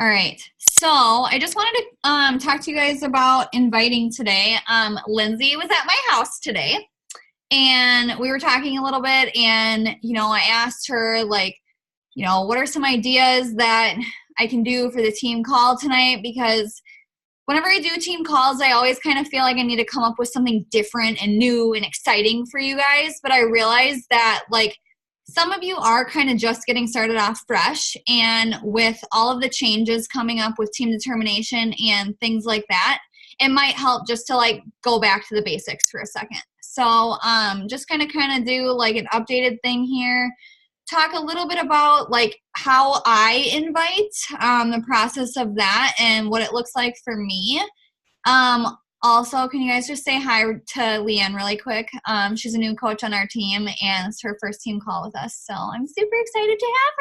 All right. So I just wanted to talk to you guys about inviting today. Lindsay was at my house today, and we were talking a little bit, and I asked her, like, what are some ideas that I can do for the team call tonight? Because whenever I do team calls, I always kind of feel like I need to come up with something different and new and exciting for you guys. But I realized that, like, some of you are kind of just getting started off fresh, and with all of the changes coming up with team determination and things like that, it might help just to like go back to the basics for a second. So just kind of do like an updated thing here, talk a little bit about like how I invite, the process of that and what it looks like for me. Also, can you guys just say hi to Leanne really quick? She's a new coach on our team, and it's her first team call with us, so I'm super excited to have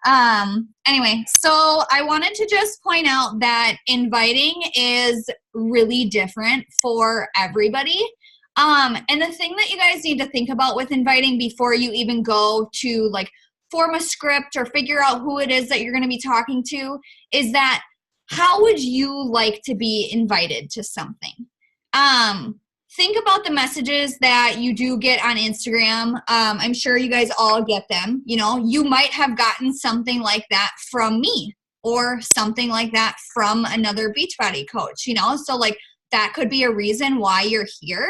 her. Anyway, so I wanted to just point out that inviting is really different for everybody. And the thing that you guys need to think about with inviting before you even go to like form a script or figure out who it is that you're going to be talking to is that how would you like to be invited to something? Think about the messages that you do get on Instagram. I'm sure you guys all get them. You might have gotten something like that from me or something like that from another Beachbody coach, so like that could be a reason why you're here.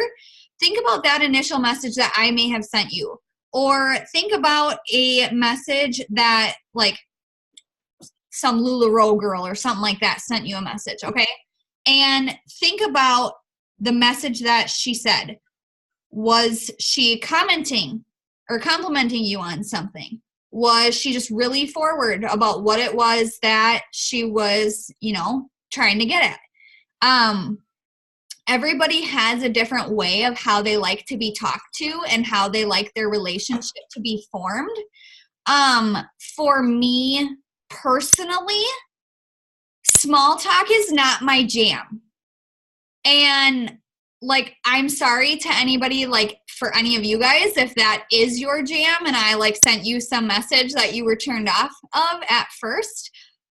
Think about that initial message that I may have sent you, or think about a message that like some LuLaRoe girl or something like that sent you a message, okay? And think about the message that she said. Was she commenting or complimenting you on something? Was she just really forward about what it was that she was, trying to get at? Everybody has a different way of how they like to be talked to and how they like their relationship to be formed. For me, personally, small talk is not my jam. And like, I'm sorry to anybody, like for any of you guys, if that is your jam and I like sent you some message that you were turned off of at first,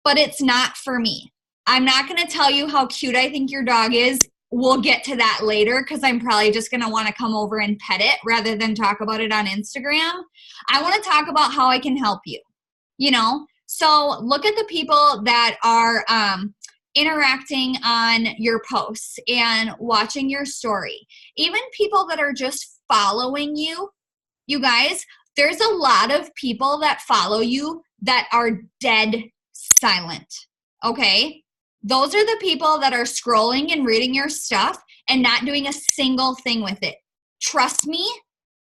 but it's not for me. I'm not going to tell you how cute I think your dog is. We'll get to that later because I'm probably just going to want to come over and pet it rather than talk about it on Instagram. I want to talk about how I can help you, So look at the people that are interacting on your posts and watching your story. Even people that are just following you, you guys, there's a lot of people that follow you that are dead silent, okay? Those are the people that are scrolling and reading your stuff and not doing a single thing with it. Trust me,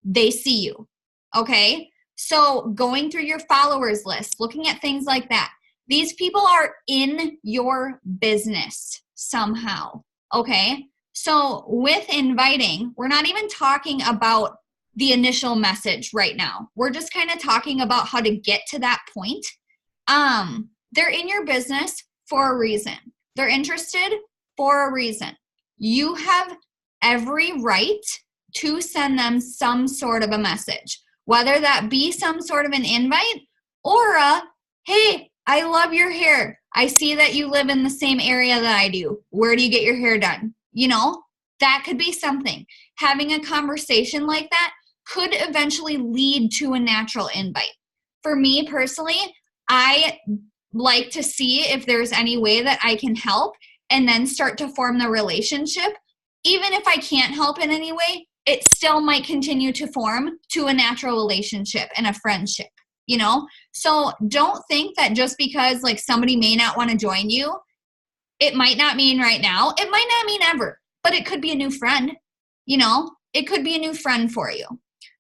they see you, okay? So going through your followers list, looking at things like that, these people are in your business somehow, okay? So with inviting, we're not even talking about the initial message right now. We're just kind of talking about how to get to that point. They're in your business for a reason. They're interested for a reason. You have every right to send them some sort of a message, whether that be some sort of an invite or a, hey, I love your hair. I see that you live in the same area that I do. Where do you get your hair done? That could be something. Having a conversation like that could eventually lead to a natural invite. For me personally, I like to see if there's any way that I can help and then start to form the relationship. Even if I can't help in any way, it still might continue to form to a natural relationship and a friendship, So don't think that just because like somebody may not want to join you, it might not mean right now, it might not mean ever, but it could be a new friend, it could be a new friend for you.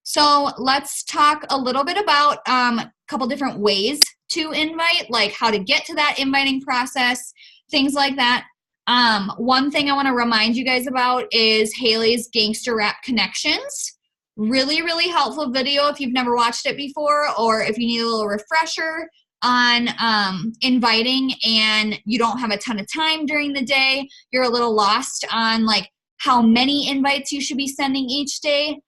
So let's talk a little bit about a couple different ways to invite, like how to get to that inviting process, things like that. One thing I want to remind you guys about is Haley's Gangster Rap Connections. Really, really helpful video if you've never watched it before, or if you need a little refresher on inviting and you don't have a ton of time during the day, you're a little lost on like how many invites you should be sending each day.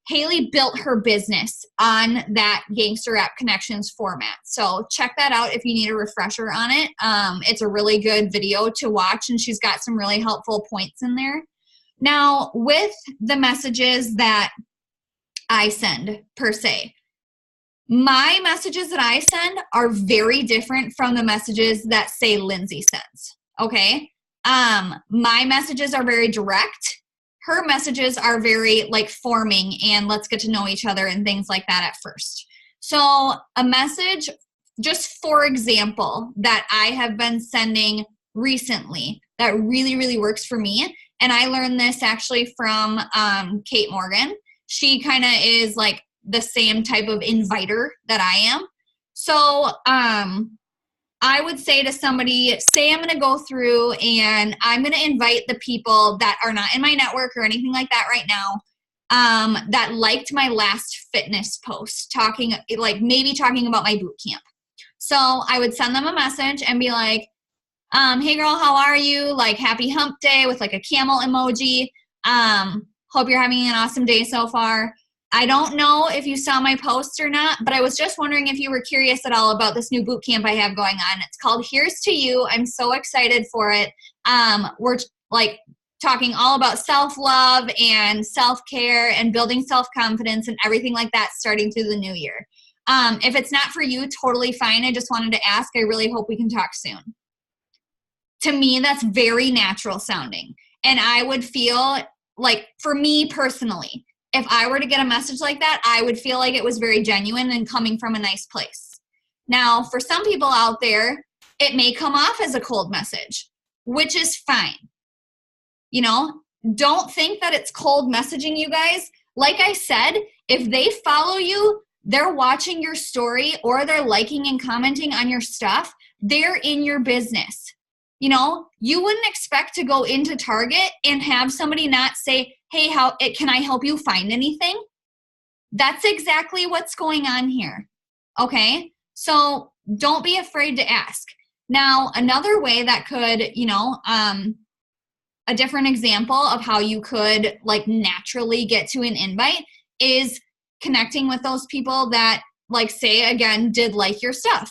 Haley built her business on that Gangster Rap Connections format. So check that out if you need a refresher on it. It's a really good video to watch, and she's got some really helpful points in there. Now, with the messages that I send per se, my messages that I send are very different from the messages that, say, Lindsay sends, okay? My messages are very direct. Her messages are very like forming and let's get to know each other and things like that at first. So a message, just for example, that I have been sending recently that really, really works for me, and I learned this actually from Kate Morgan. She kind of is like the same type of inviter that I am. So I would say to somebody, say I'm going to go through and I'm going to invite the people that are not in my network or anything like that right now, that liked my last fitness post, maybe talking about my boot camp. So I would send them a message and be like, hey girl, how are you? Like, happy hump day with like a camel emoji. Hope you're having an awesome day so far. I don't know if you saw my post or not, but I was just wondering if you were curious at all about this new boot camp I have going on. It's called Here's to You. I'm so excited for it. We're like talking all about self-love and self-care and building self-confidence and everything like that starting through the new year. If it's not for you, totally fine. I just wanted to ask. I really hope we can talk soon. To me, that's very natural sounding. And I would feel like, for me personally, if I were to get a message like that, I would feel like it was very genuine and coming from a nice place. Now, for some people out there, it may come off as a cold message, which is fine. You know, don't think that it's cold messaging, you guys. Like I said, if they follow you, they're watching your story, or they're liking and commenting on your stuff, they're in your business. You know, you wouldn't expect to go into Target and have somebody not say, hey, can I help you find anything? That's exactly what's going on here. Okay? So don't be afraid to ask. Now, another way that could, a different example of how you could like naturally get to an invite is connecting with those people that, like, say again, did like your stuff.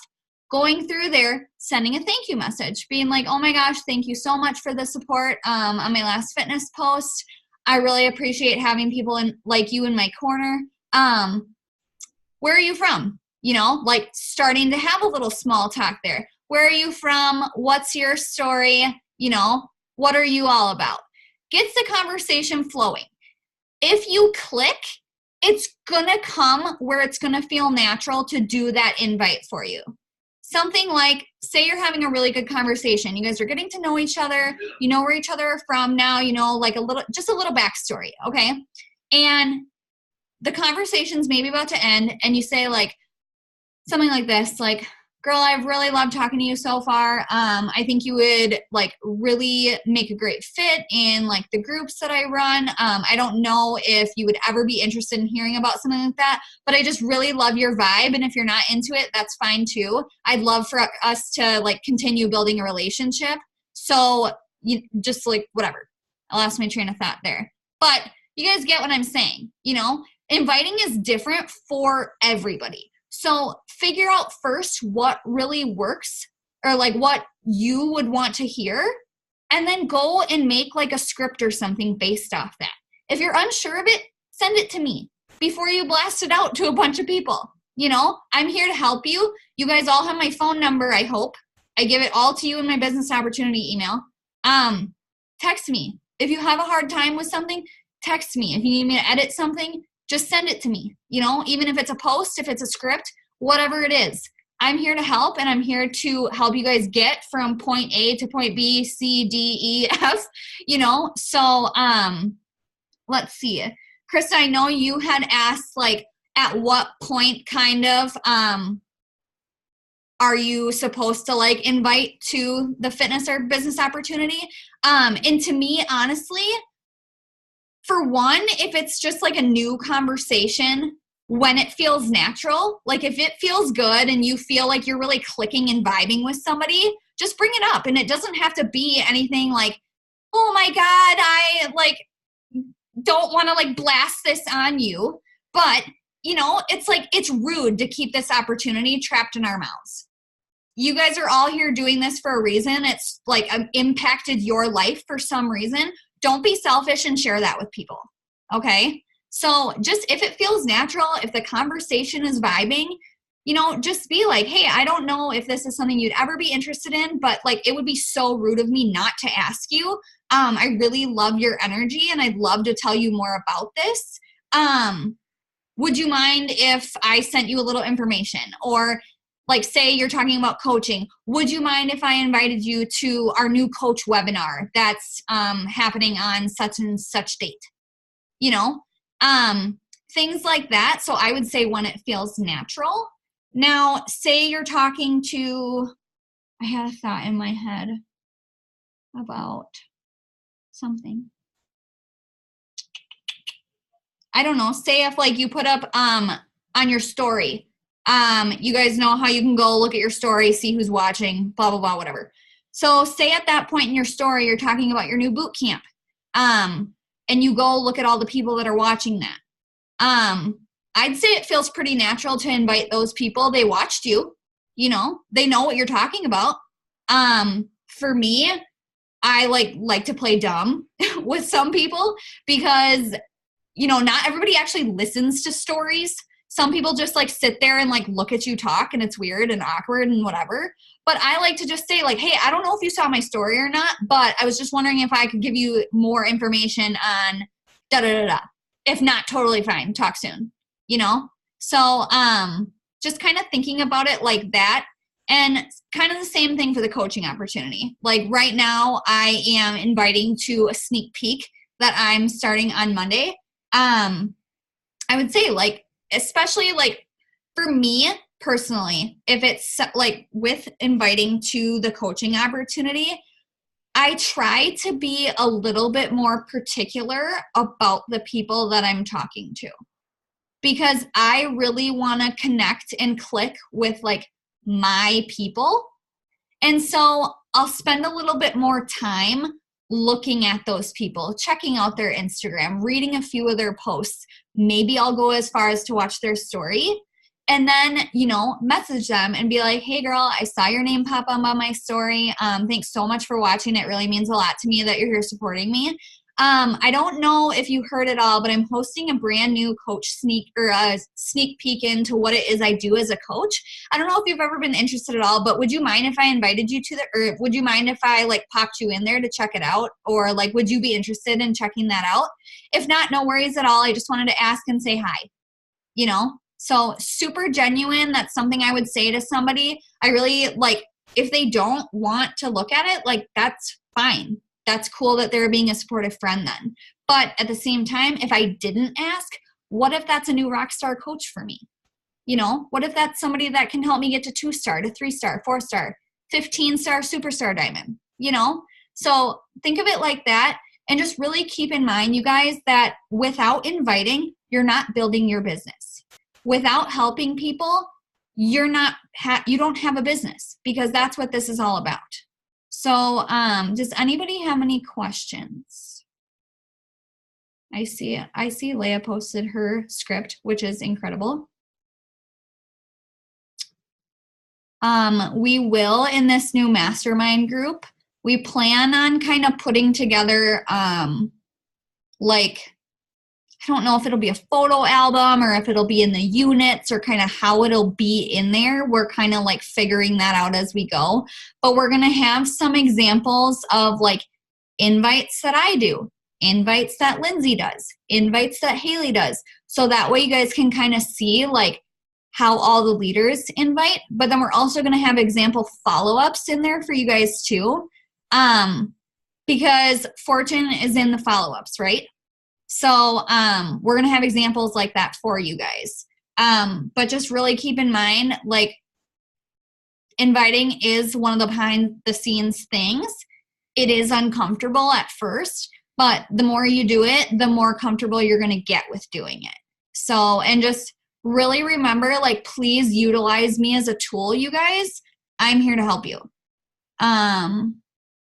Going through there, sending a thank you message, being like, oh my gosh, thank you so much for the support on my last fitness post. I really appreciate having people like you in my corner. Where are you from? You know, like starting to have a little small talk there. Where are you from? What's your story? You know, what are you all about? Gets the conversation flowing. If you click, it's going to come where it's going to feel natural to do that invite for you. Something like, say you're having a really good conversation. You guys are getting to know each other. You know where each other are from now, you know, like just a little backstory, okay? And the conversation's maybe about to end, and you say like something like this, like, girl, I've really loved talking to you so far. I think you would like really make a great fit in like the groups that I run. I don't know if you would ever be interested in hearing about something like that, but I just really love your vibe. And if you're not into it, that's fine too. I'd love for us to like continue building a relationship. So you just like, whatever. I lost my train of thought there, but you guys get what I'm saying. You know, inviting is different for everybody. So figure out first what really works, or like what you would want to hear, and then go and make like a script or something based off that. If you're unsure of it, send it to me before you blast it out to a bunch of people. You know, I'm here to help you. You guys all have my phone number, I hope. I give it all to you in my business opportunity email. Text me. If you have a hard time with something, text me. If you need me to edit something, just send it to me. You know, even if it's a post, if it's a script, whatever it is, I'm here to help, and I'm here to help you guys get from point A to point B, C, D, E, F, you know? So, let's see. Krista, I know you had asked, like, at what point kind of, are you supposed to like invite to the fitness or business opportunity? And to me, honestly, for one, if it's just like a new conversation, when it feels natural, like if it feels good and you feel like you're really clicking and vibing with somebody, just bring it up. And it doesn't have to be anything like, oh my God, I like don't want to like blast this on you. But, it's like, it's rude to keep this opportunity trapped in our mouths. You guys are all here doing this for a reason. It's like impacted your life for some reason. Don't be selfish and share that with people. Okay. So just if it feels natural, if the conversation is vibing, just be like, hey, I don't know if this is something you'd ever be interested in, but like, it would be so rude of me not to ask you. I really love your energy and I'd love to tell you more about this. Would you mind if I sent you a little information? Or like, say you're talking about coaching, would you mind if I invited you to our new coach webinar that's happening on such and such date? Things like that. So I would say when it feels natural. Now, say you're talking to, I had a thought in my head about something. I don't know. Say if like you put up on your story, you guys know how you can go look at your story, see who's watching, blah, blah, blah, whatever. So say at that point in your story, you're talking about your new boot camp. And you go look at all the people that are watching that. I'd say it feels pretty natural to invite those people. They watched you, they know what you're talking about. For me, I like to play dumb with some people because, not everybody actually listens to stories. Some people just like sit there and like look at you talk and it's weird and awkward and whatever. But I like to just say like, hey, I don't know if you saw my story or not, but I was just wondering if I could give you more information on da da da da. If not, totally fine. Talk soon, So just kind of thinking about it like that. And kind of the same thing for the coaching opportunity. Like right now I am inviting to a sneak peek that I'm starting on Monday. I would say like, especially like for me personally, if it's like with inviting to the coaching opportunity, I try to be a little bit more particular about the people that I'm talking to because I really want to connect and click with like my people. And so I'll spend a little bit more time looking at those people, checking out their Instagram, reading a few of their posts. Maybe I'll go as far as to watch their story and then, message them and be like, hey girl, I saw your name pop up on my story. Thanks so much for watching. It really means a lot to me that you're here supporting me. I don't know if you heard it all, but I'm hosting a brand new coach sneak peek into what it is I do as a coach. I don't know if you've ever been interested at all, but would you mind if I invited you to or would you mind if I like popped you in there to check it out? Or like, would you be interested in checking that out? If not, no worries at all. I just wanted to ask and say hi, So super genuine. That's something I would say to somebody. I really like, if they don't want to look at it, like that's fine. That's cool that they're being a supportive friend then. But at the same time, if I didn't ask, what if that's a new rock star coach for me? What if that's somebody that can help me get to 2-star, to 3-star, 4-star, 15-star, superstar diamond, So think of it like that. And just really keep in mind, you guys, that without inviting, you're not building your business. Without helping people, you don't have a business because that's what this is all about. So does anybody have any questions? I see Leah posted her script, which is incredible. We will, in this new mastermind group, we plan on kind of putting together like, I don't know if it'll be a photo album or if it'll be in the units or kind of how it'll be in there. We're kind of like figuring that out as we go. But we're going to have some examples of like invites that I do, invites that Lindsay does, invites that Haley does. So that way you guys can kind of see like how all the leaders invite. But then we're also going to have example follow-ups in there for you guys too. Because Fortune is in the follow-ups, right? So we're going to have examples like that for you guys. But just really keep in mind, like inviting is one of the behind the scenes things. It is uncomfortable at first, but the more you do it, the more comfortable you're going to get with doing it. So, and just really remember, like, please utilize me as a tool, you guys. I'm here to help you.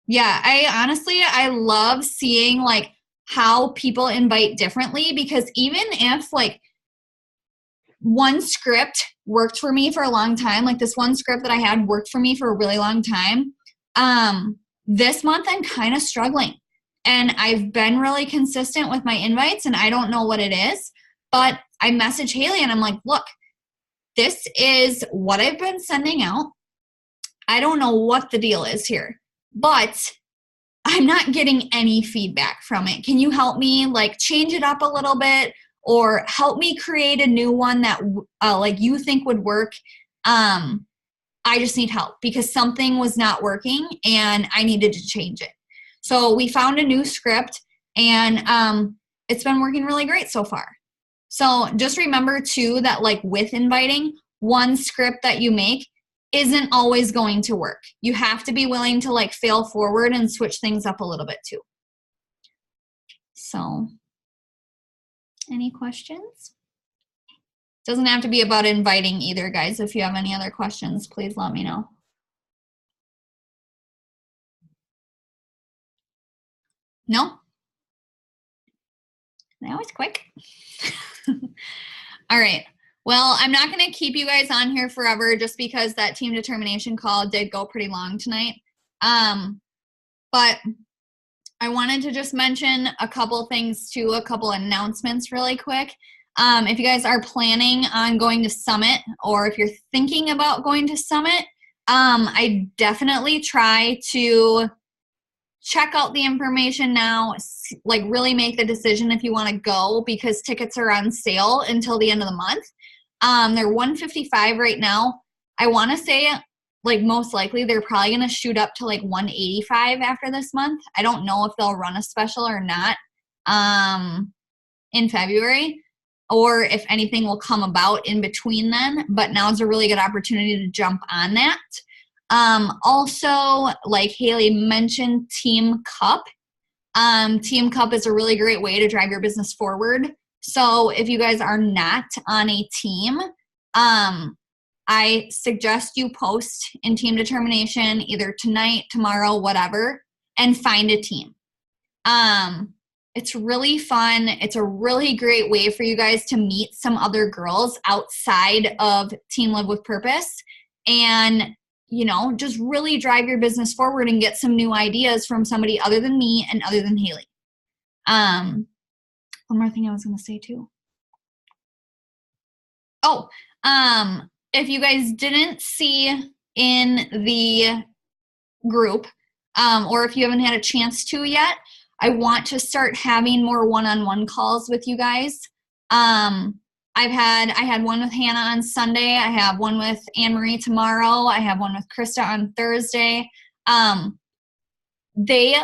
Yeah, I love seeing like how people invite differently, because even if like one script worked for me for a long time. Like this one script that I had worked for me for a really long time. This month I'm kind of struggling, and I've been really consistent with my invites, and I don't know what it is, but I message Haley and I'm like, look, this is what I've been sending out. I don't know what the deal is here, but I'm not getting any feedback from it. Can you help me like change it up a little bit, or help me create a new one that like you think would work? I just need help because something was not working and I needed to change it. So we found a new script, and it's been working really great so far. So just remember too that like with inviting, one script that you make isn't always going to work. You have to be willing to like fail forward and switch things up a little bit too. So any questions? Doesn't have to be about inviting either, guys. If you have any other questions, please let me know. No? That was quick. All right. Well, I'm not going to keep you guys on here forever just because that team determination call did go pretty long tonight. But I wanted to just mention a couple things too, a couple announcements really quick. If you guys are planning on going to Summit, or if you're thinking about going to Summit, I definitely try to check out the information now, like really make the decision if you want to go, because tickets are on sale until the end of the month. They're $155 right now. I want to say like most likely they're probably going to shoot up to like $185 after this month. I don't know if they'll run a special or not in February, or if anything will come about in between then, but now is a really good opportunity to jump on that. Also, like Haley mentioned, Team Cup. Team Cup is a really great way to drive your business forward. So if you guys are not on a team, I suggest you post in Team Determination either tonight, tomorrow, whatever, and find a team. It's really fun. It's a really great way for you guys to meet some other girls outside of Team Live with Purpose, and just really drive your business forward and get some new ideas from somebody other than me and other than Haley. One more thing I was going to say too. Oh, if you guys didn't see in the group, or if you haven't had a chance to yet, I want to start having more one-on-one calls with you guys. I had one with Hannah on Sunday. I have one with Anne-Marie tomorrow. I have one with Krista on Thursday. They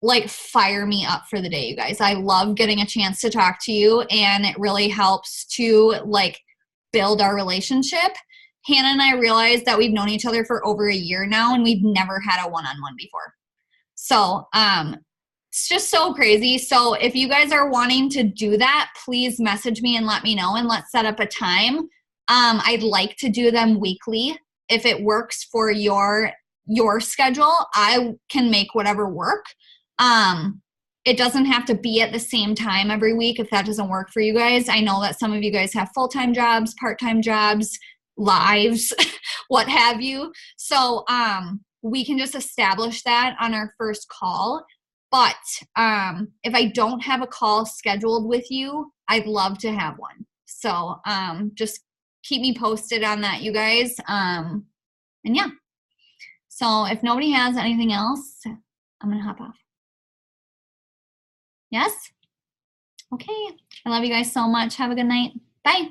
like fire me up for the day, you guys. I love getting a chance to talk to you, and it really helps to like build our relationship. Hannah and I realized that we've known each other for over a year now, and we've never had a one-on-one before. So, it's just so crazy. So if you guys are wanting to do that, please message me and let me know, and let's set up a time. I'd like to do them weekly. If it works for your schedule, I can make whatever work. It doesn't have to be at the same time every week if that doesn't work for you guys. I know that some of you guys have full-time jobs, part-time jobs, lives, what have you. So we can just establish that on our first call. But if I don't have a call scheduled with you, I'd love to have one. So just keep me posted on that, you guys. And yeah. So if nobody has anything else, I'm going to hop off. Yes? Okay. I love you guys so much. Have a good night. Bye.